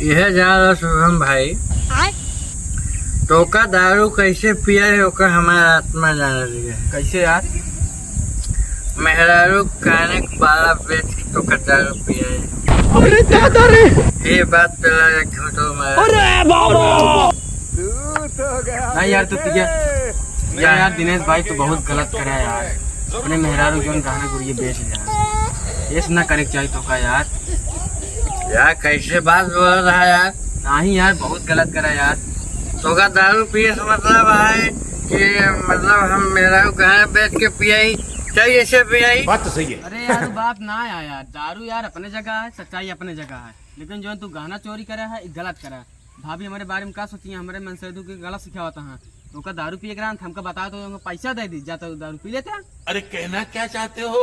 यह जान रहा शुभम भाई, तो का दारू कैसे पिया है ओकर हमारा आत्मा जान रही है। कैसे यार? मेहरारू खाने वाला बेच के तो का दारू पिया है। अरे दादा रे, ये बात तो लगा झूठो मार। अरे बाबा नहीं यार, तो यार दिनेश भाई तो बहुत गलत करा है यार। अपने मेहरारू जोन गाना गुड़िए बेच जा, ये ना करे चाहिए तो का यार। यार कैसे बात बोल रहा है यार। नहीं यार, बहुत गलत करा यार। तो का दारू पिए से मतलब है कि मतलब हम मेहरारू गाना बेच के पियाई चाहिए ऐसे पियाई। बात तो सही है। अरे यार बात ना है यार, दारू यार अपने जगह है, सच्चाई अपने जगह है, लेकिन जो तू गाना चोरी करा है गलत करा है। भाभी हमारे बारे में क्या सोची है, हमारे मन से के गलत सिखावता है। तो का दारू पिए करा हमको बता तो हमको पैसा दे दी जाता दारू पी लेते हैं। अरे कहना क्या चाहते हो?